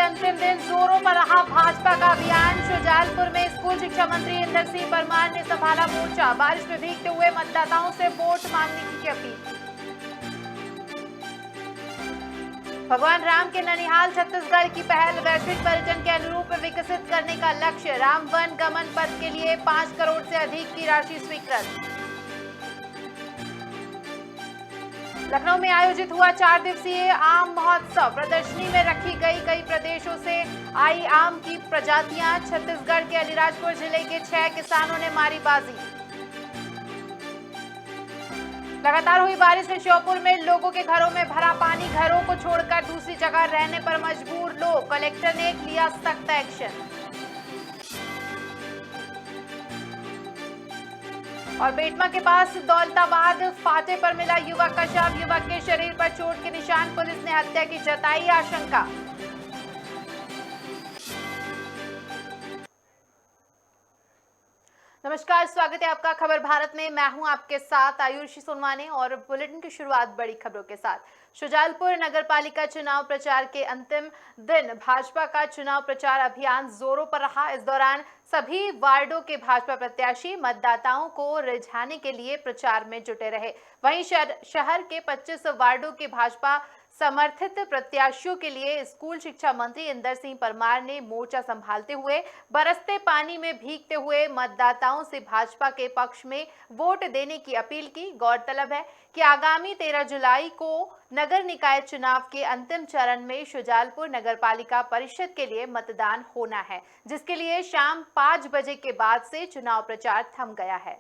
अंतिम दिन जोरों पर रहा भाजपा का अभियान। शुजालपुर में स्कूल शिक्षा मंत्री इंदर सिंह परमार ने संभाला मोर्चा। बारिश में भीगते हुए मतदाताओं से वोट मांगने की अपील। भगवान राम के ननिहाल छत्तीसगढ़ की पहल, वैश्विक पर्यटन के अनुरूप विकसित करने का लक्ष्य। राम वन गमन पथ के लिए 5 करोड़ से अधिक की राशि स्वीकृत। लखनऊ में आयोजित हुआ 4 दिवसीय आम महोत्सव। प्रदर्शनी में रखी गई कई प्रदेशों से आई आम की प्रजातियां। छत्तीसगढ़ के अलीराजपुर जिले के 6 किसानों ने मारी बाजी। लगातार हुई बारिश से श्योपुर में लोगों के घरों में भरा पानी। घरों को छोड़कर दूसरी जगह रहने पर मजबूर लोग। कलेक्टर ने लिया सख्त एक्शन। और बेटमा के पास दौलताबाद फाटे पर मिला युवक का शव। युवक के शरीर पर चोट के निशान। पुलिस ने हत्या की जताई आशंका। नमस्कार, स्वागत है आपका खबर भारत में। मैं हूं आपके साथ आयुषी सोनवाने और बुलेटिन की शुरुआत बड़ी खबरों के साथ। शुजालपुर नगरपालिका चुनाव प्रचार के अंतिम दिन भाजपा का चुनाव प्रचार अभियान जोरों पर रहा। इस दौरान सभी वार्डों के भाजपा प्रत्याशी मतदाताओं को रिझाने के लिए प्रचार में जुटे रहे। वहीं शहर के 25 वार्डों के भाजपा समर्थित प्रत्याशियों के लिए स्कूल शिक्षा मंत्री इंदर सिंह परमार ने मोर्चा संभालते हुए बरसते पानी में भीगते हुए मतदाताओं से भाजपा के पक्ष में वोट देने की अपील की। गौरतलब है कि आगामी 13 जुलाई को नगर निकाय चुनाव के अंतिम चरण में शुजालपुर नगरपालिका परिषद के लिए मतदान होना है, जिसके लिए शाम 5 बजे के बाद से चुनाव प्रचार थम गया है।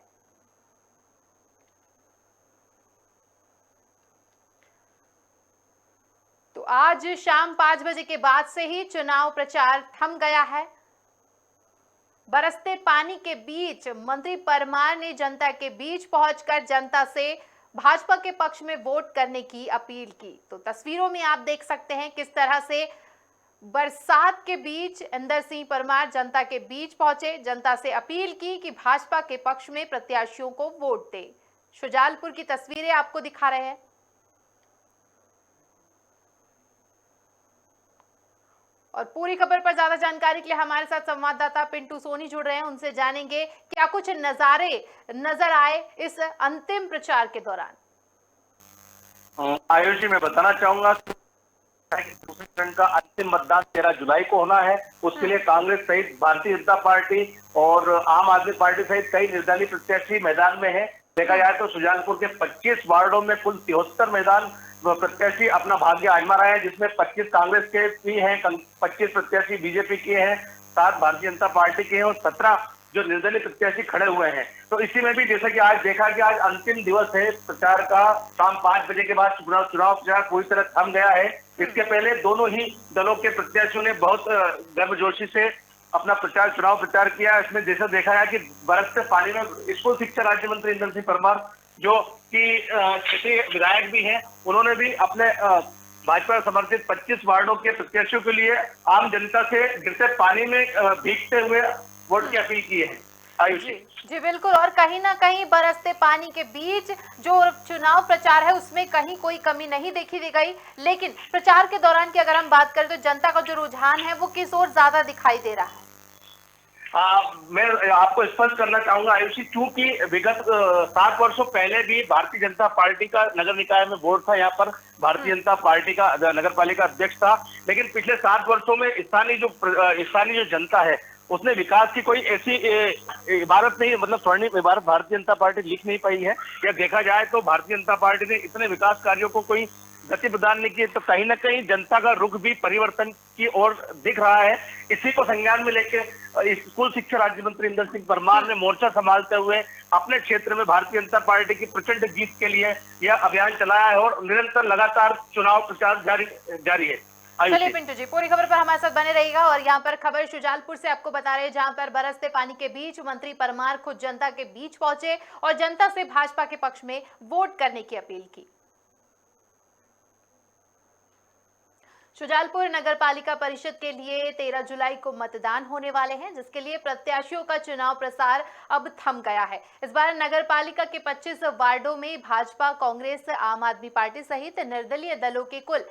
तो आज शाम 5 बजे के बाद से ही चुनाव प्रचार थम गया है। बरसते पानी के बीच मंत्री परमार ने जनता के बीच पहुंचकर जनता से भाजपा के पक्ष में वोट करने की अपील की। तो तस्वीरों में आप देख सकते हैं किस तरह से बरसात के बीच इंदर सिंह परमार जनता के बीच पहुंचे, जनता से अपील की कि भाजपा के पक्ष में प्रत्याशियों को वोट दे। शुजालपुर की तस्वीरें आपको दिखा रहे हैं। और पूरी खबर पर ज्यादा जानकारी के लिए हमारे साथ संवाददाता पिंटू सोनी जुड़ रहे हैं। उनसे जानेंगे क्या कुछ नजारे नजर आए इस अंतिम प्रचार के दौरान। आयुषी, मैं बताना चाहूंगा दूसरे चरण का अंतिम मतदान 13 जुलाई को होना है। उसके लिए कांग्रेस सहित भारतीय जनता पार्टी और आम आदमी पार्टी सहित कई निर्दलीय प्रत्याशी मैदान में है। देखा जाए तो शुजालपुर के 25 वार्डों में कुल 73 मैदान प्रत्याशी अपना भाग्य आजमा रहे हैं, जिसमें 25 कांग्रेस के भी हैं, 25 प्रत्याशी बीजेपी के हैं, 7 भारतीय जनता पार्टी के हैं और 17 जो निर्दलीय प्रत्याशी खड़े हुए हैं। तो इसी में भी जैसा कि आज देखा कि आज अंतिम दिवस है प्रचार का। शाम 5 बजे के बाद चुनाव प्रचार पूरी तरह थम गया है। इसके पहले दोनों ही दलों के प्रत्याशियों ने बहुत गर्मजोशी से अपना चुनाव प्रचार किया। इसमें जैसा देखा गया कि बरसते पानी में स्कूल शिक्षा राज्य मंत्री इंदर सिंह परमार जो कि क्षेत्रीय विधायक भी हैं, उन्होंने भी अपने भाजपा समर्थित 25 वार्डों के प्रत्याशियों के लिए आम जनता से गिरते पानी में भीगते हुए वोट की अपील की है। आयुषी जी बिल्कुल। और कहीं ना कहीं बरसते पानी के बीच जो चुनाव प्रचार है उसमें कहीं कोई कमी नहीं देखी गई, लेकिन प्रचार के दौरान की अगर हम बात करें तो जनता का जो रुझान है वो किस ओर ज्यादा दिखाई दे रहा है? मैं आपको स्पष्ट करना चाहूंगा आयुषी, चूंकि विगत 7 वर्षों पहले भी भारतीय जनता पार्टी का नगर निकाय में वोट था। यहाँ पर भारतीय जनता पार्टी का नगर पालिका अध्यक्ष था, लेकिन पिछले 7 वर्षों में स्थानीय जो जनता है उसने विकास की कोई ऐसी इबारत नहीं, मतलब स्वर्णिम इबारत भारतीय जनता पार्टी लिख नहीं पाई है। या देखा जाए तो भारतीय जनता पार्टी ने इतने विकास कार्यों को कोई गति प्रदान नहीं की, तो कहीं ना कहीं जनता का रुख भी परिवर्तन की ओर दिख रहा है। इसी को संज्ञान में लेके स्कूल शिक्षा राज्य मंत्री इंदर सिंह परमार ने मोर्चा संभालते हुए अपने क्षेत्र में भारतीय जनता पार्टी की प्रचंड जीत के लिए यह अभियान चलाया है और निरंतर लगातार चुनाव प्रचार जारी है। चलिए पिंटू जी, पूरी खबर पर हमारे साथ बने रहिएगा। और यहाँ पर खबर शुजालपुर से आपको बता रहे हैं, जहाँ पर बरसते पानी के बीच मंत्री परमार खुद जनता के बीच पहुंचे और जनता से भाजपा के पक्ष में वोट करने की अपील की। शुजालपुर नगरपालिका परिषद के लिए 13 जुलाई को मतदान होने वाले हैं, जिसके लिए प्रत्याशियों का चुनाव प्रसार अब थम गया है। इस बार नगरपालिका के 25 वार्डों में भाजपा, कांग्रेस, आम आदमी पार्टी सहित निर्दलीय दलों के कुल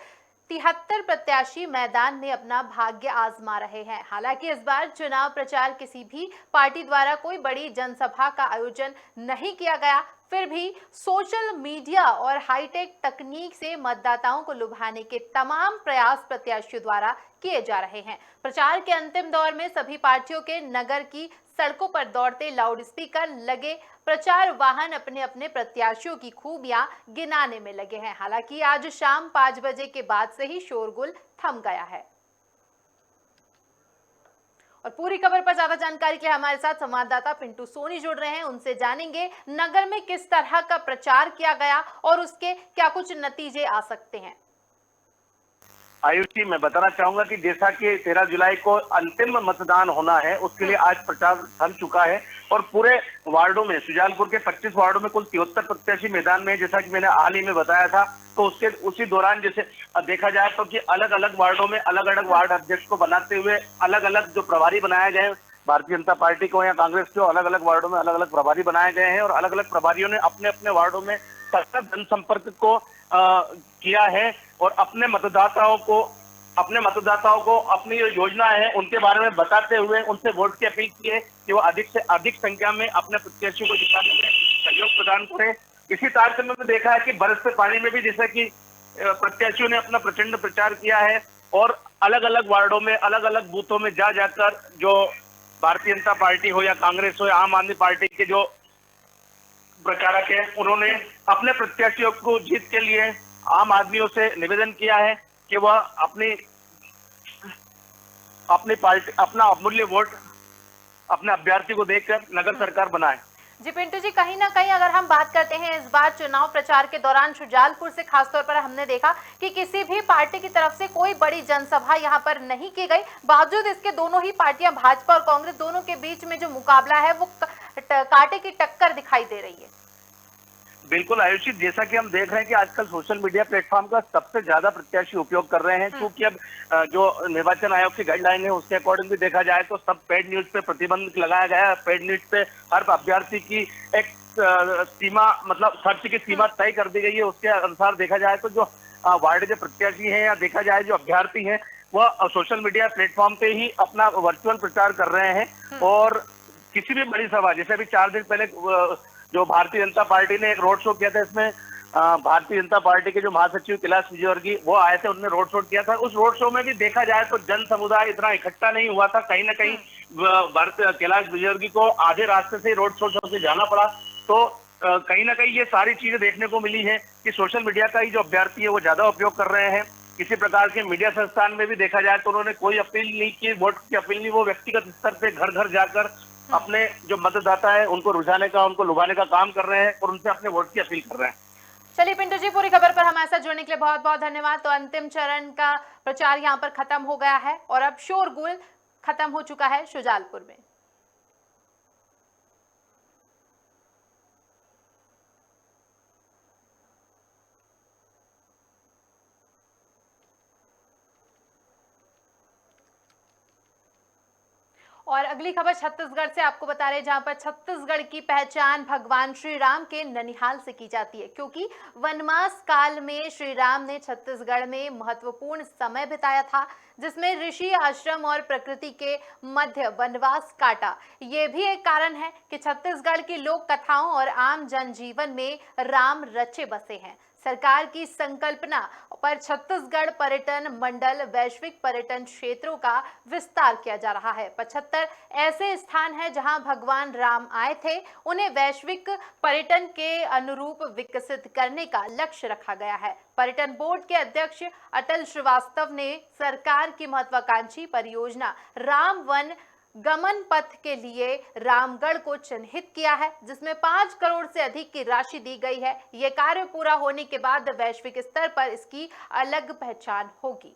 73 प्रत्याशी मैदान में अपना भाग्य आजमा रहे हैं। हालांकि इस बार चुनाव प्रचार किसी भी पार्टी द्वारा कोई बड़ी जनसभा का आयोजन नहीं किया गया, फिर भी सोशल मीडिया और हाईटेक तकनीक से मतदाताओं को लुभाने के तमाम प्रयास प्रत्याशियों द्वारा किए जा रहे हैं। प्रचार के अंतिम दौर में सभी पार्टियों के नगर की सड़कों पर दौड़ते लाउडस्पीकर लगे प्रचार वाहन अपने अपने प्रत्याशियों की खूबियां गिनाने में लगे हैं। हालांकि आज शाम 5 बजे के बाद से ही शोरगुल थम गया है। और पूरी खबर पर ज्यादा जानकारी के लिए हमारे साथ संवाददाता पिंटू सोनी जुड़ रहे हैं, उनसे जानेंगे नगर में किस तरह का प्रचार किया गया और उसके क्या कुछ नतीजे आ सकते हैं। आयुष जी, मैं बताना चाहूंगा कि जैसा कि 13 जुलाई को अंतिम मतदान होना है, उसके लिए आज प्रचार थम चुका है और पूरे वार्डों में, शुजालपुर के 25 वार्डों में कुल 73 प्रत्याशी मैदान में, जैसा कि मैंने हाल ही में बताया था। तो उसके उसी दौरान जैसे देखा जाए तो कि अलग अलग वार्डों में अलग अलग वार्ड अध्यक्ष को बनाते हुए अलग अलग जो प्रभारी बनाए गए भारतीय जनता पार्टी को या कांग्रेस को, अलग अलग वार्डों में अलग अलग प्रभारी बनाए गए हैं और अलग अलग प्रभारियों ने अपने अपने वार्डों में सतत जनसंपर्क को किया है और अपने मतदाताओं को अपनी जो योजना है उनके बारे में बताते हुए उनसे वोट की अपील की है कि वो अधिक से अधिक संख्या में अपने प्रत्याशियों को जिताने में सहयोग प्रदान करें। इसी तारतम्य में देखा है कि बरसते पानी में भी जैसे कि प्रत्याशियों ने अपना प्रचंड प्रचार किया है और अलग अलग वार्डों में अलग अलग बूथों में जाकर जो भारतीय जनता पार्टी हो या कांग्रेस हो या आम आदमी पार्टी के जो प्रचारक है, उन्होंने अपने प्रत्याशियों को जीत के लिए आम आदमियों से निवेदन किया है कि वह अपनी पार्टी अपना अमूल्य वोट अपने अभ्यर्थी को देकर नगर सरकार बनाए। जी पिंटू जी, कहीं ना कहीं अगर हम बात करते हैं इस बार चुनाव प्रचार के दौरान शुजालपुर से खासतौर पर हमने देखा कि किसी भी पार्टी की तरफ से कोई बड़ी जनसभा यहां पर नहीं की गई। बावजूद इसके दोनों ही पार्टियां, भाजपा और कांग्रेस, दोनों के बीच में जो मुकाबला है वो कांटे की टक्कर दिखाई दे रही है। बिल्कुल आयुषी, जैसा कि हम देख रहे हैं कि आजकल सोशल मीडिया प्लेटफॉर्म का सबसे ज्यादा प्रत्याशी उपयोग कर रहे हैं, क्योंकि अब जो निर्वाचन आयोग की गाइडलाइन है उसके अकॉर्डिंग भी देखा जाए तो सब पेड न्यूज पे प्रतिबंध लगाया गया है। पेड न्यूज पे हर अभ्यर्थी की एक सीमा, मतलब खर्च की सीमा तय कर दी गई है। उसके अनुसार देखा जाए तो जो वार्ड के प्रत्याशी हैं या देखा जाए जो अभ्यर्थी हैं वह सोशल मीडिया प्लेटफॉर्म पे ही अपना वर्चुअल प्रचार कर रहे हैं और किसी भी बड़ी सभा, जैसे अभी 4 दिन पहले जो भारतीय जनता पार्टी ने एक रोड शो किया था, इसमें भारतीय जनता पार्टी के जो महासचिव कैलाश विजयवर्गीय वो आए थे, उन्होंने रोड शो किया था। उस रोड शो में भी देखा जाए तो जन समुदाय इतना इकट्ठा नहीं हुआ था। कहीं ना कहीं कैलाश विजयवर्गीय को आधे रास्ते से रोड शो से जाना पड़ा। तो कहीं ना कहीं ये सारी चीजें देखने को मिली है कि सोशल मीडिया का ही जो अभ्यर्थी है वो ज्यादा उपयोग कर रहे हैं। किसी प्रकार के मीडिया संस्थान में भी देखा जाए तो उन्होंने कोई अपील नहीं की, वोट की अपील नहीं, वो व्यक्तिगत स्तर पे घर घर जाकर अपने जो मतदाता है उनको रुझाने का, उनको लुभाने का काम कर रहे हैं और उनसे अपने वोट की अपील कर रहे हैं। चलिए पिंटू जी, पूरी खबर पर हमारे साथ जुड़ने के लिए बहुत बहुत धन्यवाद। तो अंतिम चरण का प्रचार यहाँ पर खत्म हो गया है और अब शोरगुल खत्म हो चुका है शुजालपुर में। और अगली खबर छत्तीसगढ़ से आपको बता रहे हैं, जहां पर छत्तीसगढ़ की पहचान भगवान श्री राम के ननिहाल से की जाती है, क्योंकि वनवास काल में श्री राम ने छत्तीसगढ़ में महत्वपूर्ण समय बिताया था, जिसमें ऋषि आश्रम और प्रकृति के मध्य वनवास काटा। ये भी एक कारण है कि छत्तीसगढ़ की लोक कथाओं और आम जनजीवन में राम रचे बसे हैं। सरकार की संकल्पना पर छत्तीसगढ़ पर्यटन मंडल वैश्विक पर्यटन क्षेत्रों का विस्तार किया जा रहा है। 75 ऐसे स्थान हैं जहां भगवान राम आए थे, उन्हें वैश्विक पर्यटन के अनुरूप विकसित करने का लक्ष्य रखा गया है। पर्यटन बोर्ड के अध्यक्ष अटल श्रीवास्तव ने सरकार की महत्वाकांक्षी परियोजना राम वन गमन पथ के लिए रामगढ़ को चिन्हित किया है, जिसमें 5 करोड़ से अधिक की राशि दी गई है। यह कार्य पूरा होने के बाद वैश्विक स्तर पर इसकी अलग पहचान होगी।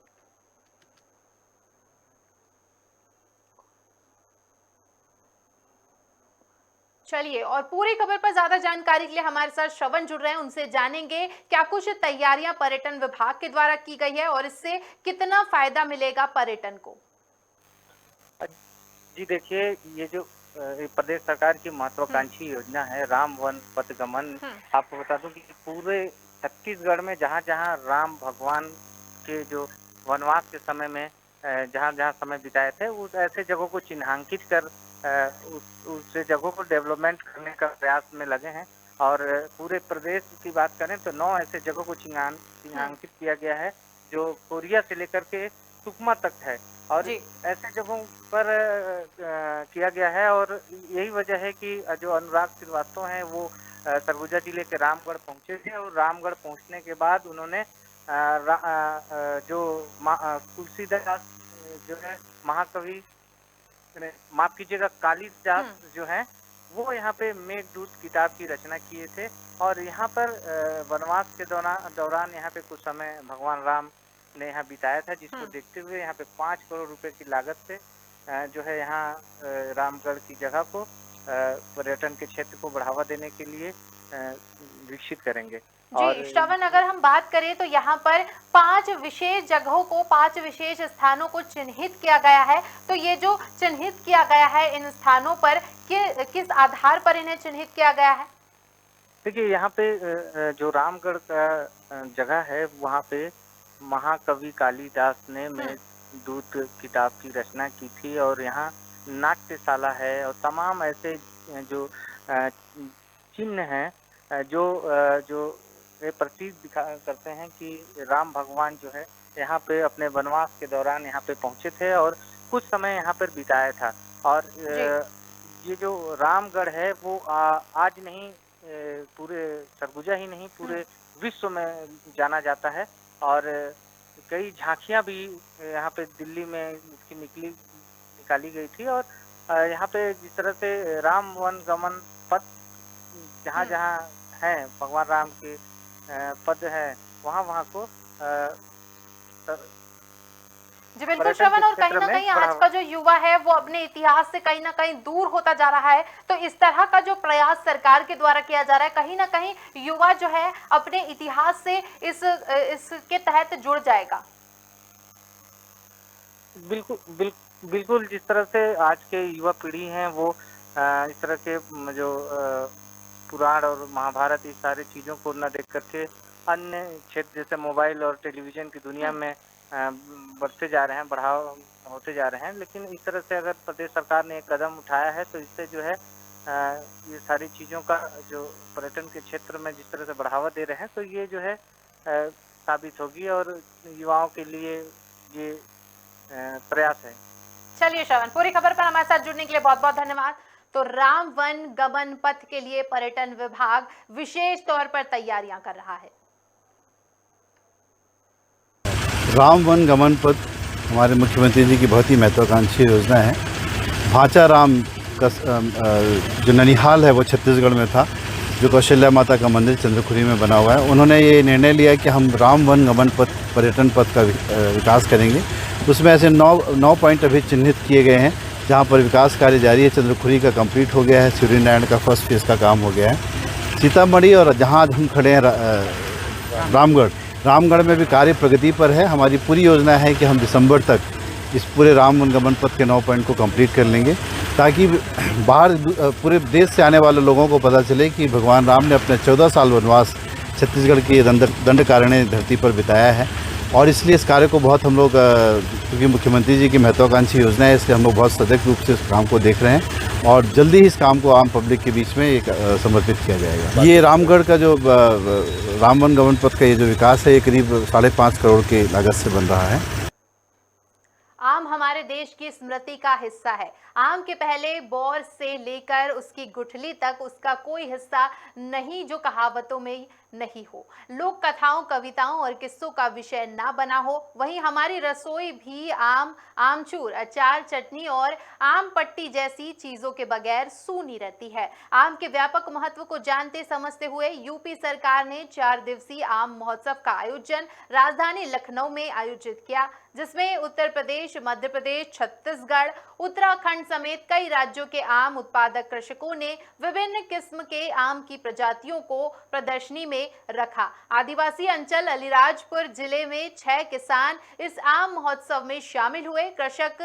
चलिए, और पूरी खबर पर ज्यादा जानकारी के लिए हमारे साथ श्रवण जुड़ रहे हैं, उनसे जानेंगे क्या कुछ तैयारियां पर्यटन विभाग के द्वारा की गई है और इससे कितना फायदा मिलेगा पर्यटन को। जी देखिए, ये जो प्रदेश सरकार की महत्वाकांक्षी योजना है राम वन पथगमन, आपको बता दूं कि पूरे छत्तीसगढ़ में जहां जहां राम भगवान के जो वनवास के समय में जहाँ जहाँ समय बिताए थे, उस ऐसे जगहों को चिन्हांकित कर उस जगहों को डेवलपमेंट करने का प्रयास में लगे हैं। और पूरे प्रदेश की बात करें तो 9 ऐसे जगहों को चिन्हांकित किया गया है, जो कोरिया से लेकर के सुकमा तक है। और जी। ऐसे जगहों पर किया गया है। और यही वजह है कि जो अनुराग श्रीवास्तव हैं वो सरगुजा जिले के रामगढ़ पहुंचे थे, और रामगढ़ पहुंचने के बाद उन्होंने जो तुलसीदास जो है महाकवि, माफ कीजिएगा, कालिदास जो है वो यहाँ पे मेघदूत किताब की रचना किए थे। और यहाँ पर वनवास के दौरान यहाँ पे कुछ समय भगवान राम ने यहाँ बिताया था, जिसको देखते हुए यहाँ पे 5 करोड़ रुपए की लागत से जो है यहाँ रामगढ़ की जगह को पर्यटन के क्षेत्र को बढ़ावा देने के लिए विकसित करेंगे। जी श्रवण, अगर हम बात करें तो यहाँ पर 5 विशेष जगहों को, 5 विशेष स्थानों को चिन्हित किया गया है। तो ये जो चिन्हित किया गया है इन स्थानों पर, किस आधार पर इन्हें चिन्हित किया गया है? देखिए, यहाँ पे जो रामगढ़ का जगह है वहाँ पे महाकवि कालिदास ने मेघदूत किताब की रचना की थी, और यहाँ नाट्यशाला है और तमाम ऐसे जो चिन्ह हैं जो ये प्रतीक करते हैं कि राम भगवान जो है यहाँ पे अपने वनवास के दौरान यहाँ पे पहुँचे थे और कुछ समय यहाँ पर बिताया था। और ये जो रामगढ़ है वो आज नहीं, पूरे सरगुजा ही नहीं, पूरे विश्व में जाना जाता है। और कई झांकियाँ भी यहाँ पे दिल्ली में इसकी निकाली गई थी। और यहाँ पे जिस तरह से राम वन गमन पथ जहाँ जहाँ है, भगवान राम के पद है, वहाँ को जी बिल्कुल श्रवण, और कहीं ना कहीं आज का जो युवा है वो अपने इतिहास से कहीं ना कहीं दूर होता जा रहा है। तो इस तरह का जो प्रयास सरकार के द्वारा किया जा रहा है, कहीं ना कहीं युवा जो है अपने इतिहास से इसके तहत जुड़ जाएगा। बिल्कुल जिस तरह से आज के युवा पीढ़ी हैं वो इस तरह के जो पुराण और महाभारत, इस सारी चीज़ों को न देख करके अन्य क्षेत्र जैसे मोबाइल और टेलीविज़न की दुनिया में बढ़ते जा रहे हैं, बढ़ाव होते जा रहे हैं। लेकिन इस तरह से अगर प्रदेश सरकार ने एक कदम उठाया है तो इससे जो है ये सारी चीज़ों का जो पर्यटन के क्षेत्र में जिस तरह से बढ़ावा दे रहे हैं, तो ये जो है साबित होगी और युवाओं के लिए ये प्रयास है। चलिए श्रवण, पूरी खबर पर हमारे साथ जुड़ने के लिए बहुत बहुत धन्यवाद। तो राम वन गमन पथ के लिए पर्यटन विभाग विशेष तौर पर तैयारियां कर रहा है। राम वन गमन पथ हमारे मुख्यमंत्री जी की बहुत ही महत्वाकांक्षी योजना है। भांचा राम का जो ननिहाल है वो छत्तीसगढ़ में था, जो कौशल्या माता का मंदिर चंद्रखुरी में बना हुआ है। उन्होंने ये निर्णय लिया कि हम राम वन गमन पथ पर्यटन पथ का विकास करेंगे। उसमें ऐसे 9 पॉइंट अभी चिन्हित किए गए हैं जहाँ पर विकास कार्य जारी है। चंद्रखुरी का कंप्लीट हो गया है, सूर्यनारायण का फर्स्ट फेज़ का काम हो गया है। सीतामढ़ी और जहाँ हम खड़े हैं रामगढ़ में भी कार्य प्रगति पर है। हमारी पूरी योजना है कि हम दिसंबर तक इस पूरे राम वन गमन पथ के 9 पॉइंट को कंप्लीट कर लेंगे, ताकि बाहर पूरे देश से आने वाले लोगों को पता चले कि भगवान राम ने अपने 14 साल वनवास छत्तीसगढ़ की दंडकारण्य धरती पर बिताया है। और इसलिए इस कार्य को बहुत हम लोग, क्योंकि मुख्यमंत्री जी की महत्वाकांक्षी योजना है, इसलिए हम लोग बहुत सजग रूप से इस काम को देख रहे हैं और जल्दी ही इस काम को आम पब्लिक के बीच में एक समर्पित किया जाएगा। ये रामगढ़ का जो राम वन गमन पथ का ये जो विकास है, ये करीब 5.5 करोड़ की लागत से बन रहा है। आम हमारे देश की स्मृति का हिस्सा है। आम के पहले बौर से लेकर उसकी गुठली तक उसका कोई हिस्सा नहीं जो कहावतों में नहीं हो, लोक कथाओं, कविताओं और किस्सों का विषय ना बना हो। वहीं हमारी रसोई भी आमचूर, अचार, चटनी और आम पट्टी जैसी चीजों के बगैर सूनी रहती है। आम के व्यापक महत्व को जानते समझते हुए यूपी सरकार ने 4 दिवसीय आम महोत्सव का आयोजन राजधानी लखनऊ में आयोजित किया, जिसमें उत्तर प्रदेश, मध्य प्रदेश, छत्तीसगढ़, उत्तराखंड समेत कई राज्यों के आम उत्पादक कृषकों ने विभिन्न किस्म के आम की प्रजातियों को प्रदर्शनी में रखा। आदिवासी अंचल अलीराजपुर जिले में 6 किसान इस आम महोत्सव में शामिल हुए। कृषक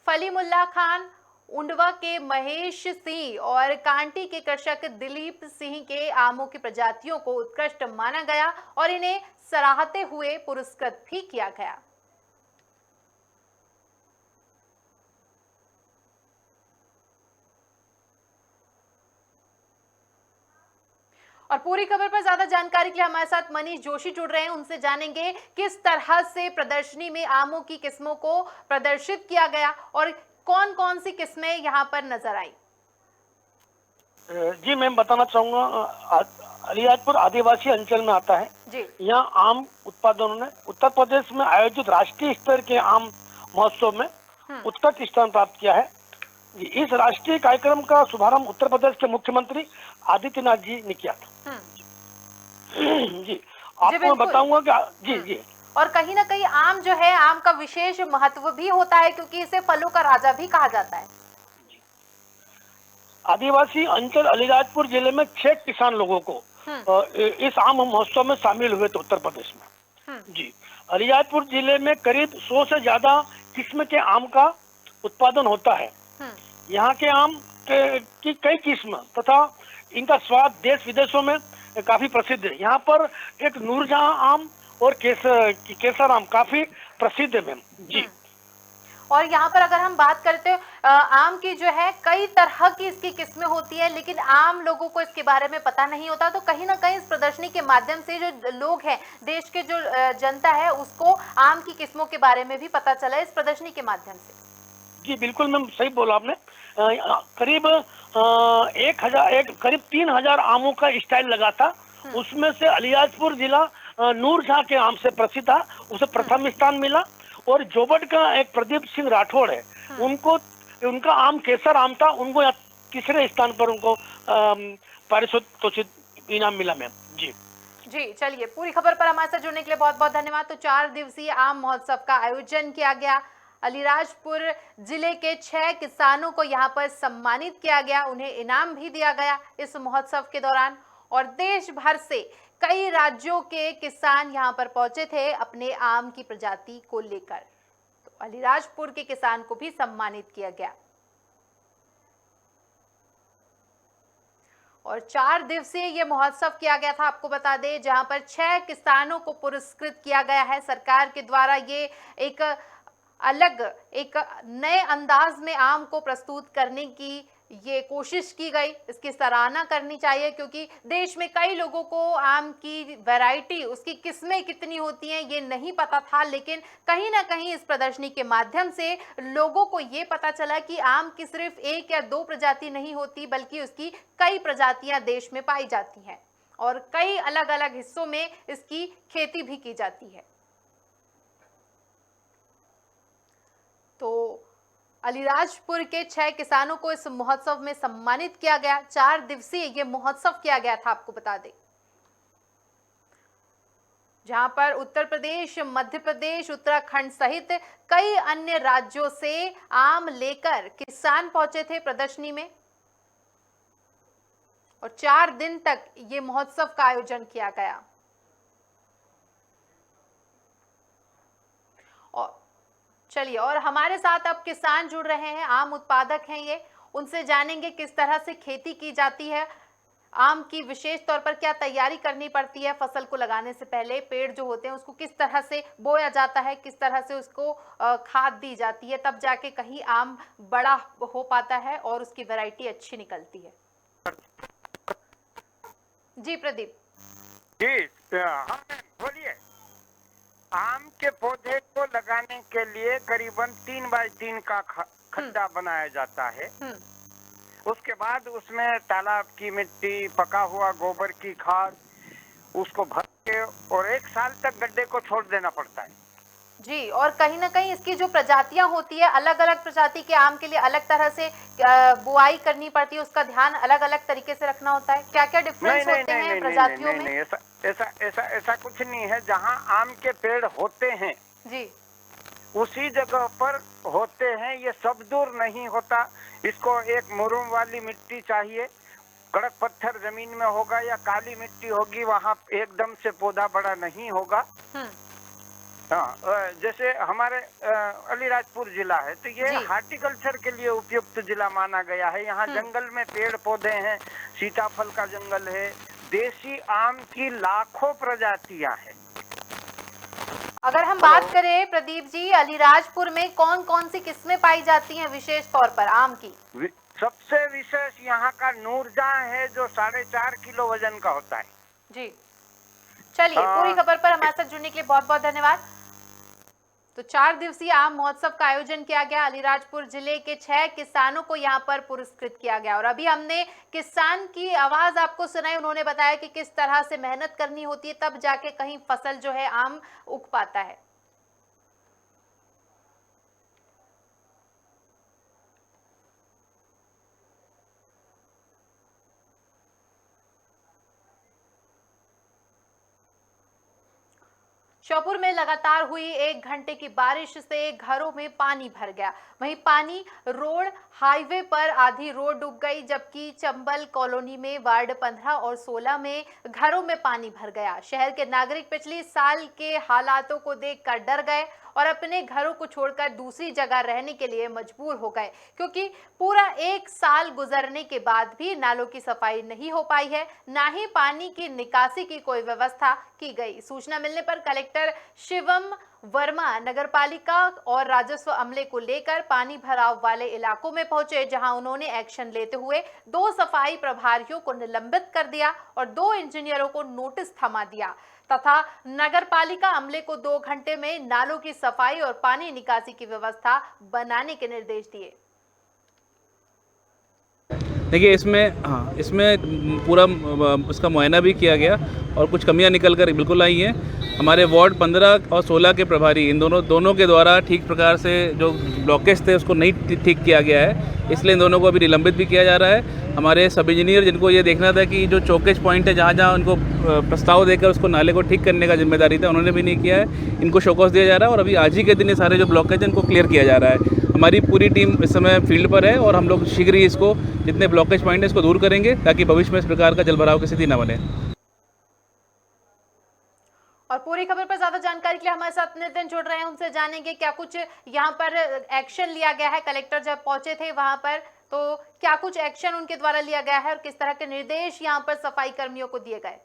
फलीमुल्ला खान, उंडवा के महेश सिंह और कांटी के कृषक दिलीप सिंह के आमों की प्रजातियों को उत्कृष्ट माना गया और इन्हें सराहते हुए पुरस्कृत भी किया गया। और पूरी खबर पर ज्यादा जानकारी के लिए हमारे साथ मनीष जोशी जुड़ रहे हैं, उनसे जानेंगे किस तरह से प्रदर्शनी में आमों की किस्मों को प्रदर्शित किया गया और कौन कौन सी किस्में यहाँ पर नजर आई। जी मैं बताना चाहूंगा, अलीराजपुर आदिवासी अंचल में आता है जी। यहाँ आम उत्पादनों ने उत्तर प्रदेश में आयोजित राष्ट्रीय स्तर के आम महोत्सव में उत्कृष्ट स्थान प्राप्त किया है। इस राष्ट्रीय कार्यक्रम का शुभारंभ उत्तर प्रदेश के मुख्यमंत्री आदित्यनाथ जी ने किया था। जी आपको मैं बताऊंगा कि जी और कहीं ना कहीं आम जो है, आम का विशेष महत्व भी होता है क्योंकि इसे फलों का राजा भी कहा जाता है। आदिवासी अंचल अलीराजपुर जिले में 6 किसान लोगों को इस आम महोत्सव में शामिल हुए थे उत्तर प्रदेश में। जी अलीराजपुर जिले में करीब 100 से ज्यादा किस्म के आम का उत्पादन होता है। यहाँ के आम की कई किस्म तथा इनका स्वाद देश विदेशों में काफी प्रसिद्ध है। यहाँ पर एक नूरजहां आम और केसर आम काफी प्रसिद्ध है मैम जी। और यहाँ पर अगर हम बात करते हैं आम की जो है कई तरह की इसकी किस्में होती है, लेकिन आम लोगों को इसके बारे में पता नहीं होता। तो कहीं ना कहीं इस प्रदर्शनी के माध्यम से जो लोग हैं, देश के जो जनता है, उसको आम की किस्मों के बारे में भी पता चला इस प्रदर्शनी के माध्यम से। जी बिल्कुल मैम सही बोला आपने। करीब 3000 आमों का स्टाइल लगा था। उसमें से अलीराजपुर जिला नूरजहां के आम से प्रसिद्ध था, उसे प्रथम स्थान मिला। और जोबट का एक प्रदीप सिंह राठौड़ है, उनका आम केसर आम था, उनको तीसरे स्थान पर उनको पारितोषिक इनाम मिला मैम जी। जी चलिए, पूरी खबर पर हमारे साथ जुड़ने के लिए बहुत बहुत धन्यवाद। तो 4 दिवसीय आम महोत्सव का आयोजन किया गया। अलीराजपुर जिले के 6 किसानों को यहाँ पर सम्मानित किया गया, उन्हें इनाम भी दिया गया इस महोत्सव के दौरान। और देश भर से कई राज्यों के किसान यहाँ पर पहुंचे थे अपने आम की प्रजाति को लेकर। तो अलीराजपुर के किसान को भी सम्मानित किया गया। और 4 दिवसीय ये महोत्सव किया गया था, आपको बता दें, जहां पर 6 किसानों को पुरस्कृत किया गया है सरकार के द्वारा। ये एक अलग, एक नए अंदाज में आम को प्रस्तुत करने की ये कोशिश की गई। इसकी सराहना करनी चाहिए क्योंकि देश में कई लोगों को आम की वैरायटी, उसकी किस्में कितनी होती हैं, ये नहीं पता था। लेकिन कहीं ना कहीं इस प्रदर्शनी के माध्यम से लोगों को ये पता चला कि आम की सिर्फ 1 या 2 प्रजाति नहीं होती, बल्कि उसकी कई प्रजातियां देश में पाई जाती हैं और कई अलग अलग हिस्सों में इसकी खेती भी की जाती है। तो अलीराजपुर के 6 किसानों को इस महोत्सव में सम्मानित किया गया। 4 दिवसीय ये महोत्सव किया गया था, आपको बता दें, जहां पर उत्तर प्रदेश, मध्य प्रदेश, उत्तराखंड सहित कई अन्य राज्यों से आम लेकर किसान पहुंचे थे प्रदर्शनी में। और 4 दिन तक ये महोत्सव का आयोजन किया गया। और चलिए, और हमारे साथ अब किसान जुड़ रहे हैं, आम उत्पादक हैं ये, उनसे जानेंगे किस तरह से खेती की जाती है, आम की विशेष तौर पर क्या तैयारी करनी पड़ती है फसल को लगाने से पहले, पेड़ जो होते हैं उसको किस तरह से बोया जाता है, किस तरह से उसको खाद दी जाती है, तब जाके कहीं आम बड़ा हो पाता है और उसकी वैरायटी अच्छी निकलती है। जी प्रदीप जी, हाँ बोलिए। आम के पौधे को लगाने के लिए करीबन 3 बाय 3 का खड्डा बनाया जाता है। उसके बाद उसमें तालाब की मिट्टी, पका हुआ गोबर की खाद, उसको भर के और 1 साल तक गड्ढे को छोड़ देना पड़ता है जी। और कहीं ना कहीं इसकी जो प्रजातियां होती है, अलग अलग प्रजाति के आम के लिए अलग तरह से बुआई करनी पड़ती है, उसका ध्यान अलग अलग तरीके से रखना होता है। क्या क्या डिफरेंस होते हैं प्रजातियों में? ऐसा कुछ नहीं है। जहाँ आम के पेड़ होते हैं जी, उसी जगह पर होते हैं, ये सब दूर नहीं होता। इसको एक मुरुम वाली मिट्टी चाहिए, कड़क पत्थर जमीन में होगा या काली मिट्टी होगी, वहाँ एकदम से पौधा बड़ा नहीं होगा। हाँ, जैसे हमारे अलीराजपुर जिला है तो ये जी। हार्टिकल्चर के लिए उपयुक्त जिला माना गया है। यहाँ जंगल में पेड़ पौधे हैं, सीताफल का जंगल है, देसी आम की लाखों प्रजातियां हैं। अगर हम बात करें प्रदीप जी, अलीराजपुर में कौन कौन सी किस्में पाई जाती हैं विशेष तौर पर आम की? सबसे विशेष यहाँ का नूरजहां है जो 4.5 किलो वजन का होता है। जी चलिए, पूरी खबर पर हमारे साथ जुड़ने के लिए बहुत बहुत धन्यवाद। तो 4 दिवसीय आम महोत्सव का आयोजन किया गया। अलीराजपुर जिले के 6 किसानों को यहां पर पुरस्कृत किया गया और अभी हमने किसान की आवाज आपको सुनाई। उन्होंने बताया कि किस तरह से मेहनत करनी होती है तब जाके कहीं फसल जो है आम उग पाता है। श्योपुर में लगातार हुई 1 घंटे की बारिश से घरों में पानी भर गया। वहीं पानी रोड हाईवे पर आधी रोड डूब गई, जबकि चंबल कॉलोनी में वार्ड 15 और 16 में घरों में पानी भर गया। शहर के नागरिक पिछले साल के हालातों को देखकर डर गए और अपने घरों को छोड़कर दूसरी जगह रहने के लिए मजबूर हो गए, क्योंकि पूरा 1 साल गुजरने के बाद भी नालों की सफाई नहीं हो पाई है, ना ही पानी की निकासी की कोई व्यवस्था की गई। सूचना मिलने पर कलेक्टर शिवम वर्मा नगरपालिका और राजस्व अमले को लेकर पानी भराव वाले इलाकों में पहुंचे, जहां उन्होंने एक्शन लेते हुए 2 सफाई प्रभारियों को निलंबित कर दिया और 2 इंजीनियरों को नोटिस थमा दिया तथा नगरपालिका अमले को 2 घंटे में नालों की सफाई और पानी निकासी की व्यवस्था बनाने के निर्देश दिए। देखिए इसमें पूरा उसका मुआयना भी किया गया और कुछ कमियां निकल कर बिल्कुल आई हैं। हमारे वार्ड 15 और 16 के प्रभारी इन दोनों के द्वारा ठीक प्रकार से जो ब्लॉकेज थे उसको नहीं ठीक किया गया है, इसलिए इन दोनों को अभी निलंबित भी किया जा रहा है। हमारे सब इंजीनियर जिनको ये देखना था कि जो चौकेज पॉइंट है जहाँ जहाँ उनको प्रस्ताव देकर उसको नाले को ठीक करने का जिम्मेदारी था, उन्होंने भी नहीं किया है। इनको शोकॉज दिया जा रहा है और अभी आज ही के दिन ये सारे जो ब्लॉकेज हैं इनको क्लियर किया जा रहा है। हमारी पूरी टीम इस समय फील्ड पर है और हम लोग शीघ्र ही इसको जितने ब्लॉकेज पॉइंट है इसको दूर करेंगे ताकि भविष्य में इस प्रकार का जलभराव की स्थिति न बने। और पूरी खबर पर ज्यादा जानकारी के लिए हमारे साथ नितिन जुड़ रहे हैं, उनसे जानेंगे क्या कुछ यहाँ पर एक्शन लिया गया है। कलेक्टर जब पहुंचे थे वहां पर तो क्या कुछ एक्शन उनके द्वारा लिया गया है और किस तरह के निर्देश यहाँ पर सफाई कर्मियों को दिए गए।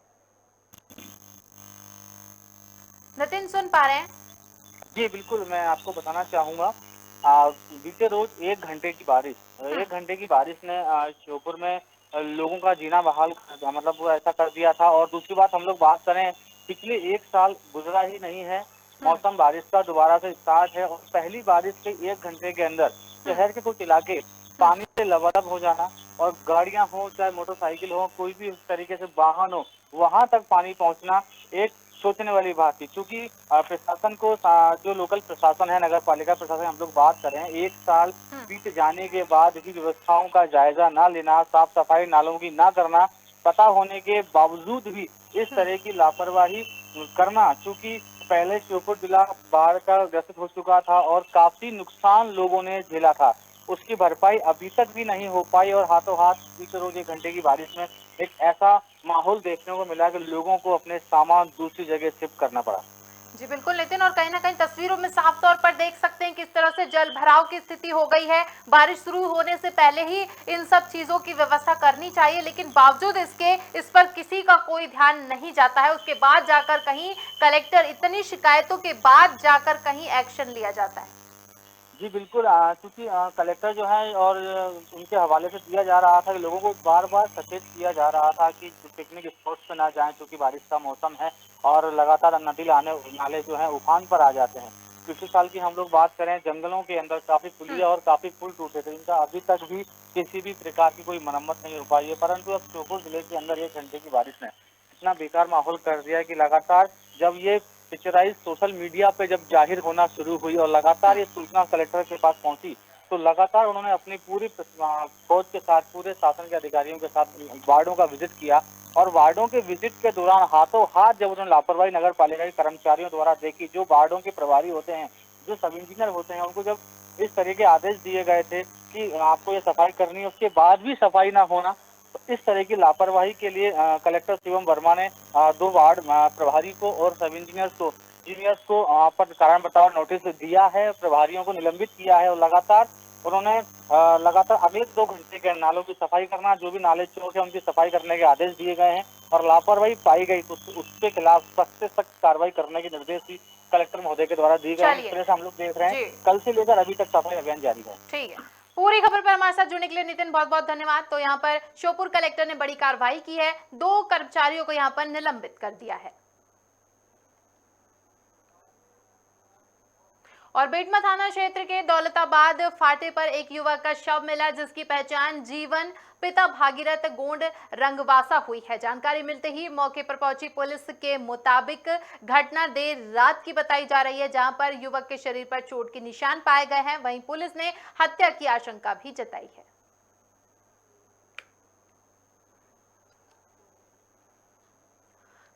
नितिन सुन पा रहे हैं? जी बिल्कुल, मैं आपको बताना चाहूँगा बीते रोज 1 घंटे की बारिश ने श्योपुर में लोगों का जीना बहाल मतलब वो ऐसा कर दिया था। और दूसरी बात हम लोग बात करें, पिछले 1 साल गुजरा ही नहीं है, मौसम बारिश का दोबारा से स्टार्ट है और पहली बारिश के 1 घंटे के अंदर शहर के कुछ इलाके पानी से लबालब हो जाना और गाड़ियां हो चाहे मोटरसाइकिल हो, कोई भी उस तरीके से वाहन हो, वहां तक पानी पहुंचना एक सोचने वाली बात थी। क्योंकि प्रशासन को जो लोकल प्रशासन है, नगर पालिका प्रशासन, हम लोग बात करें 1 साल बीत जाने के बाद भी व्यवस्थाओं का जायजा ना लेना, साफ सफाई नालों की ना करना, पता होने के बावजूद भी इस तरह की लापरवाही करना। क्योंकि पहले श्योपुर जिला बाढ़ का ग्रसित हो चुका था और काफी नुकसान लोगों ने झेला था, उसकी भरपाई अभी तक भी नहीं हो पाई और हाथों हाथ बीते रोज 1 घंटे की बारिश में एक ऐसा माहौल देखने को मिला कि लोगों को अपने सामान दूसरी जगह शिफ्ट करना पड़ा। जी बिल्कुल नितिन, और कहीं ना कहीं तस्वीरों में साफ तौर पर देख सकते हैं किस तरह से जल भराव की स्थिति हो गई है। बारिश शुरू होने से पहले ही इन सब चीजों की व्यवस्था करनी चाहिए, लेकिन बावजूद इसके इस पर किसी का कोई ध्यान नहीं जाता है। उसके बाद जाकर कहीं कलेक्टर, इतनी शिकायतों के बाद जाकर कहीं एक्शन लिया जाता है। जी बिल्कुल, क्योंकि कलेक्टर जो है और उनके हवाले से दिया जा रहा था कि लोगों को बार बार सचेत किया जा रहा था कि पिकनिक स्पॉट्स पे ना जाएं क्योंकि बारिश का मौसम है और लगातार नदी नाले जो है उफान पर आ जाते हैं। पिछले साल की हम लोग बात करें, जंगलों के अंदर काफी पुलिया और काफी पुल टूटे थे, इनका अभी तक भी किसी भी प्रकार की कोई मरम्मत नहीं हो पाई है। परंतु अब श्योपुर जिले के अंदर 1 घंटे की बारिश ने इतना बेकार माहौल कर दिया है कि लगातार जब ये पिक्चराइज सोशल मीडिया पे जब जाहिर होना शुरू हुई और लगातार ये सूचना कलेक्टर के पास पहुंची, तो लगातार उन्होंने अपनी पूरी फौज के साथ, पूरे शासन के अधिकारियों के साथ वार्डों का विजिट किया और वार्डों के विजिट के दौरान हाथों हाथ जब उन्होंने लापरवाही नगर पालिका के कर्मचारियों द्वारा देखी, जो वार्डों के प्रभारी होते हैं, जो सब इंजीनियर होते हैं, उनको जब इस तरह के आदेश दिए गए थे कि आपको ये सफाई करनी है, उसके बाद भी सफाई ना होना, इस तरह की लापरवाही के लिए कलेक्टर शिवम वर्मा ने 2 वार्ड प्रभारी को और सब इंजीनियर्स को इंजीनियर्स को वहाँ पर कारण बताओ नोटिस दिया है, प्रभारियों को निलंबित किया है और लगातार उन्होंने अगले 2 घंटे के नालों की सफाई करना, जो भी नाले चौक है उनकी सफाई करने के आदेश दिए गए हैं और लापरवाही पाई गई तो उसके खिलाफ सख्त से सख्त कार्रवाई करने के निर्देश भी कलेक्टर महोदय के द्वारा दिए गए हैं। इस तरह से हम लोग देख रहे हैं कल से लेकर अभी तक सफाई अभियान जारी है। ठीक है, पूरी खबर पर हमारे साथ जुड़ने के लिए नितिन बहुत बहुत धन्यवाद। तो यहाँ पर श्योपुर कलेक्टर ने बड़ी कार्रवाई की है, 2 कर्मचारियों को यहाँ पर निलंबित कर दिया है। और बेटमा थाना क्षेत्र के दौलताबाद फाटे पर एक युवक का शव मिला, जिसकी पहचान जीवन पिता भागीरथ गोंड रंगवासा हुई है। जानकारी मिलते ही मौके पर पहुंची पुलिस के मुताबिक घटना देर रात की बताई जा रही है, जहां पर युवक के शरीर पर चोट के निशान पाए गए हैं। वहीं पुलिस ने हत्या की आशंका भी जताई है।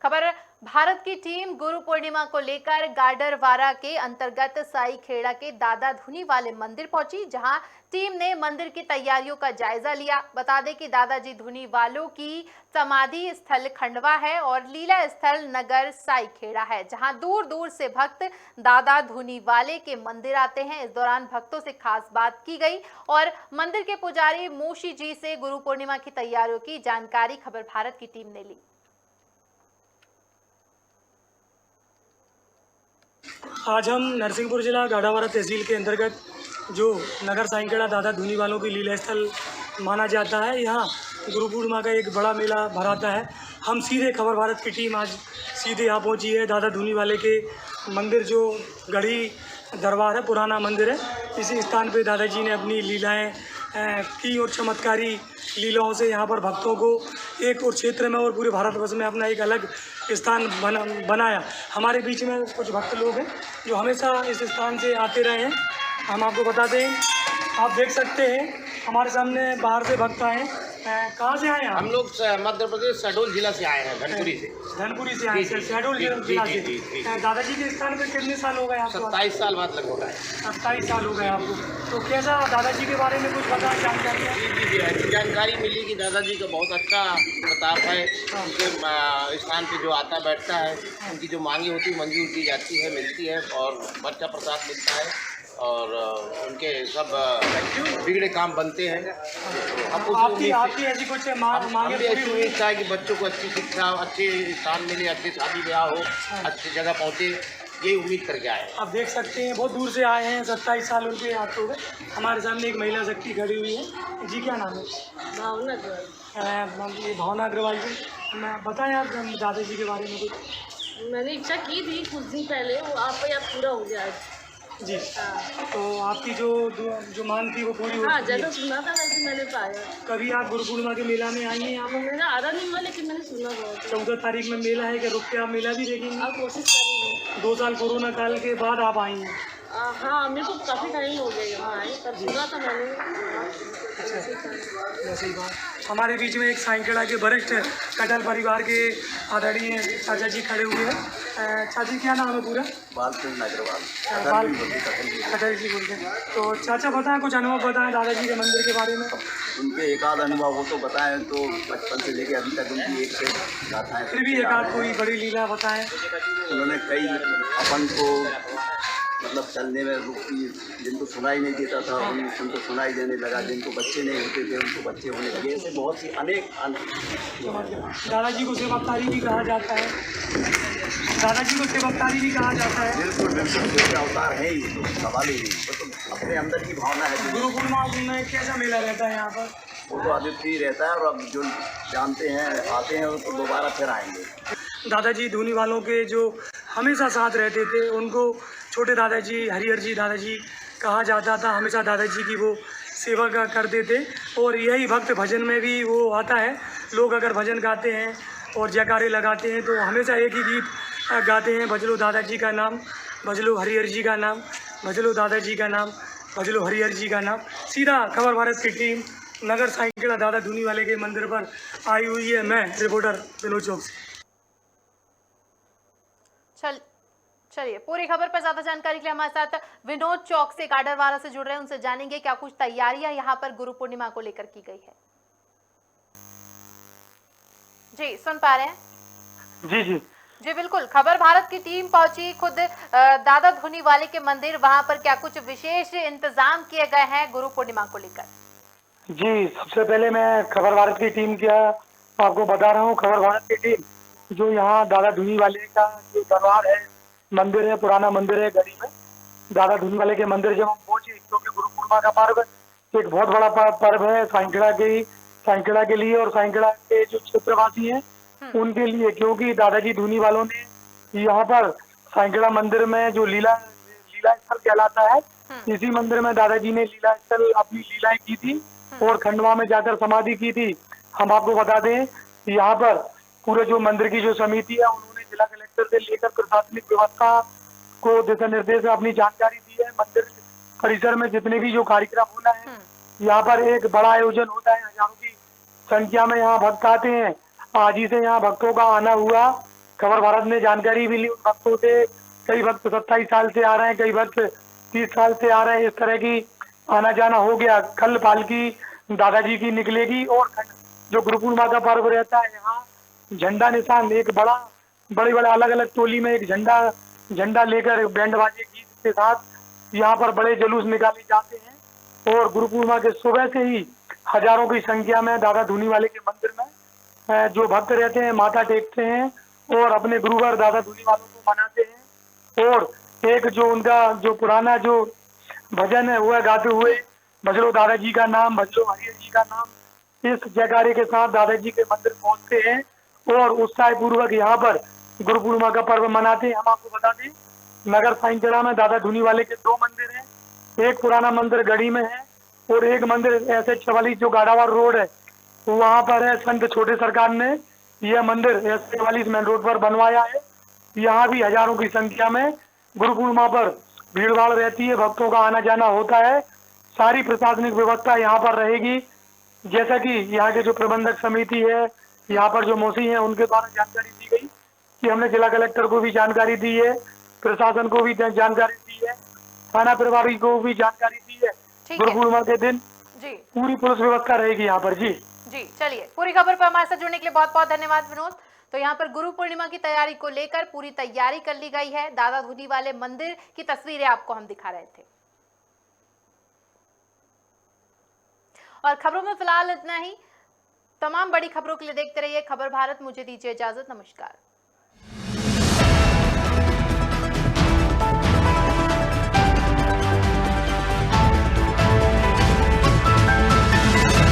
खबर भारत की टीम गुरु पूर्णिमा को लेकर गाडरवारा के अंतर्गत साई खेड़ा के दादा धुनी वाले मंदिर पहुंची, जहां टीम ने मंदिर की तैयारियों का जायजा लिया। बता दें कि दादाजी धुनी वालों की समाधि स्थल खंडवा है और लीला स्थल नगर साई खेड़ा है, जहां दूर दूर से भक्त दादा धुनी वाले के मंदिर आते हैं। इस दौरान भक्तों से खास बात की गई और मंदिर के पुजारी मोशी जी से गुरु पूर्णिमा की तैयारियों की जानकारी खबर भारत की टीम ने ली। आज हम नरसिंहपुर जिला गाडावारा तहसील के अंतर्गत जो नगर साईखेड़ा दादा धुनी वालों की लीला स्थल माना जाता है, यहाँ गुरु पूर्णिमा का एक बड़ा मेला भराता है। हम सीधे खबर भारत की टीम आज सीधे यहाँ पहुँची है। दादा धुनी वाले के मंदिर जो गढ़ी दरबार है, पुराना मंदिर है, इसी स्थान पे दादाजी ने अपनी लीलाएं की और चमत्कारी लीलाओं से यहाँ पर भक्तों को एक और क्षेत्र में और पूरे भारतवर्ष में अपना एक अलग स्थान बनाया। हमारे बीच में कुछ भक्त लोग हैं जो हमेशा इस स्थान से आते रहे हैं। हम आपको बता दें, आप देख सकते हैं हमारे सामने बाहर से भक्त आए हैं। कहाँ से आए हैं? हम लोग मध्य प्रदेश शहडोल जिला से आए हैं, धनपुरी से। धनपुरी से आए हैं, शहडोल जिला से। दादाजी के स्थान पर कितने साल हो गए आपको? 27 साल बाद लगभग है। 27 साल हो गए आपको। तो कैसा दादाजी के बारे में कुछ पता जानकारी है? जी ऐसी जानकारी मिली कि दादाजी का बहुत अच्छा प्रताप है। उनके स्थान पे जो आता बैठता है, उनकी जो मांगी होती है मंजूर की जाती है, मिलती है और बच्चा प्रसाद मिलता है और उनके सब बिगड़े काम बनते हैं। तो आपकी ऐसी कुछ मांगे ऐसी उम्मीद है कि बच्चों को अच्छी शिक्षा, अच्छे स्थान मिले, अच्छी शादी ब्याह हो, अच्छी जगह पहुँचे, ये उम्मीद करके आए। आप देख सकते हैं बहुत दूर से आए हैं, 27 साल उनके हाथ हो गए। हमारे सामने एक महिला शक्ति खड़ी हुई है। जी क्या नाम है? भावना अग्रवाल। भावना अग्रवाल जी, मैं बताएं आप दादाजी के बारे में कुछ। मैंने इच्छा की थी कुछ दिन पहले, वो आप पूरा हो गया आज। जी तो आपकी जो मांग थी वो पूरी हो हाँ, जैसा सुना था वैसे मैंने पाया। कभी आप गुरु पूर्णिमा के मेला में आई हैं यहाँ पर? मेरा आरा नहीं हुआ, लेकिन मैंने सुना बहुत। 14 तारीख में मेला है, क्या रुक के आप मेला भी देखेंगे? आप कोशिश करेंगे। 2 साल कोरोना काल के बाद आप आई हैं। हाँ, मेरे को काफ़ी टाइम हो गया यहाँ आए, तब सुना था मैंने। वैसे ही बात। हमारे बीच में एक साईखेड़ा के वरिष्ठ कटल परिवार के आदरणीय चाचा जी खड़े हुए हैं। चाची क्या नाम है पूरा? बालकृष्ण अग्रवाल। कटल जी बोलते हैं। तो चाचा बताएं, कुछ अनुभव बताएं दादाजी के मंदिर के बारे में। उनके एक आध अनुभव वो तो बताएं, तो बचपन से लेकर अभी तक उनकी एक से गाथाएं। फिर भी एक आध कोई बड़ी लीला बताएं। उन्होंने कई अपन को मतलब चलने में रुकती, जिनको सुनाई नहीं देता था उनको सुनाई देने लगा, जिनको बच्चे नहीं होते थे उनको बच्चे होने लगे। ऐसे बहुत सी अनेक दादाजी को सेवकतारी भी कहा जाता है। दादाजी को सेवकतारी भी कहा जाता है। बिल्कुल बिल्कुल अवतार है ही, तो सवाल ही नहीं, वो तो अपने अंदर की भावना है। गुरु पूर्णिमा में कैसा मेला रहता है यहाँ पर? वो तो अद्वितीय रहता है और अब जो जानते हैं आते हैं तो दोबारा फिर आएंगे। दादाजी धुनी वालों के जो हमेशा साथ रहते थे, उनको छोटे दादाजी, हरिहर जी दादाजी कहा जाता था। हमेशा दादाजी की वो सेवा करते थे और यही भक्त भजन में भी वो आता है। लोग अगर भजन गाते हैं और जयकारे लगाते हैं तो हमेशा एक ही गीत गाते हैं, भजलो दादाजी का नाम, भजलो हरिहर जी का नाम, भजलो दादाजी का नाम, भजलो हरिहर जी का नाम। सीधा खबर भारत की टीम नगर साईखेड़ा दादा धुनी वाले के मंदिर पर आई हुई है। मैं रिपोर्टर विनोद चौक से। चलिए पूरी खबर पर ज्यादा जानकारी के लिए हमारे साथ विनोद चौक से गाडरवारा से जुड़ रहे हैं, उनसे जानेंगे क्या कुछ तैयारियां यहाँ पर गुरु पूर्णिमा को लेकर की गई है। जी सुन पा रहे हैं? जी जी बिल्कुल, खबर भारत की टीम पहुंची खुद दादा धूनी वाले के मंदिर, वहां पर क्या कुछ विशेष इंतजाम किए गए हैं गुरु पूर्णिमा को लेकर? जी, सबसे पहले मैं खबर भारत की टीम क्या आपको बता रहा हूँ। खबर भारत की टीम जो यहाँ दादा धूनी वाले का जो दरबार है, मंदिर है, पुराना मंदिर है गढ़ी में, दादा धूनी वाले के मंदिर जब हम पहुंचे, क्योंकि गुरु पूर्णिमा का पर्व एक बहुत बड़ा पर्व है साइंखड़ा के लिए और साइंखड़ा के जो क्षेत्रवासी हैं उनके लिए, क्योंकि दादाजी धूनी वालों ने यहाँ पर साइंखड़ा मंदिर में जो लीला स्थल कहलाता है, इसी मंदिर में दादाजी ने लीला स्थल अपनी लीलाएं की थी और खंडवा में जाकर समाधि की थी। हम आपको बता दें यहाँ पर पूरे जो मंदिर की जो समिति है उन्होंने जिला कलेक्टर से लेकर प्रशासनिक व्यवस्था को दिशा निर्देश अपनी जानकारी दी है। मंदिर परिसर में जितने भी जो कार्यक्रम होना है, यहाँ पर एक बड़ा आयोजन होता है, हजारों की संख्या में यहाँ भक्त आते हैं। आज ही से यहाँ भक्तों का आना हुआ। खबर भारत ने जानकारी भी ली उन भक्तों से, कई भक्त 27 साल से आ रहे हैं, कई भक्त 30 साल से आ रहे हैं, इस तरह की आना जाना हो गया। कल पालकी दादाजी की निकलेगी और जो गुरु पूर्णिमा का पर्व रहता है यहाँ झंडा निशान एक बड़े अलग अलग टोली में एक झंडा लेकर बैंड बाजे गीत के साथ यहाँ पर बड़े जुलूस निकाले जाते हैं और गुरु पूर्णिमा के सुबह से ही हजारों की संख्या में दादा धूनी वाले के मंदिर में जो भक्त रहते हैं माथा टेकते हैं और अपने गुरुवर दादा धूनी वालों को मनाते हैं। और एक जो उनका जो पुराना जो भजन है वह गाते हुए भजलो दादाजी का नाम, भजलो हरिहर जी का नाम, इस जयकारे के साथ दादाजी के मंदिर पहुंचते हैं और उत्साह पूर्वक यहाँ पर गुरु पूर्णिमा का पर्व मनाते हैं। हम आपको बता दें नगर साइंखड़ा में दादा धूनी वाले के 2 मंदिर हैं, एक पुराना मंदिर गढ़ी में है और एक मंदिर ऐसे 44 जो गाड़ावार रोड है वहाँ पर है। संत छोटे सरकार ने यह मंदिर ऐसे 44 मेन रोड पर बनवाया है। यहाँ भी हजारों की संख्या में गुरु पूर्णिमा पर भीड़ भाड़ रहती है, भक्तों का आना जाना होता है। सारी प्रशासनिक व्यवस्था यहाँ पर रहेगी, जैसा कि यहाँ के जो प्रबंधक समिति है, यहाँ पर जो मौसी है उनके द्वारा जानकारी दी गई कि हमने जिला कलेक्टर को भी जानकारी दी है, प्रशासन को भी जानकारी दी है, थाना प्रभारी को भी जानकारी दी है। गुरु पूर्णिमा के दिन जी पूरी पुलिस व्यवस्था रहेगी यहाँ पर। जी चलिए, पूरी खबर पर हमारे साथ जुड़ने के लिए बहुत बहुत धन्यवाद विनोद। तो यहाँ पर गुरु पूर्णिमा की तैयारी को लेकर पूरी तैयारी कर ली गई है। दादा धूनी वाले मंदिर की तस्वीरें आपको हम दिखा रहे थे। और खबरों में फिलहाल इतना ही। तमाम बड़ी खबरों के लिए देखते रहिए खबर भारत। मुझे दीजिए इजाजत, नमस्कार।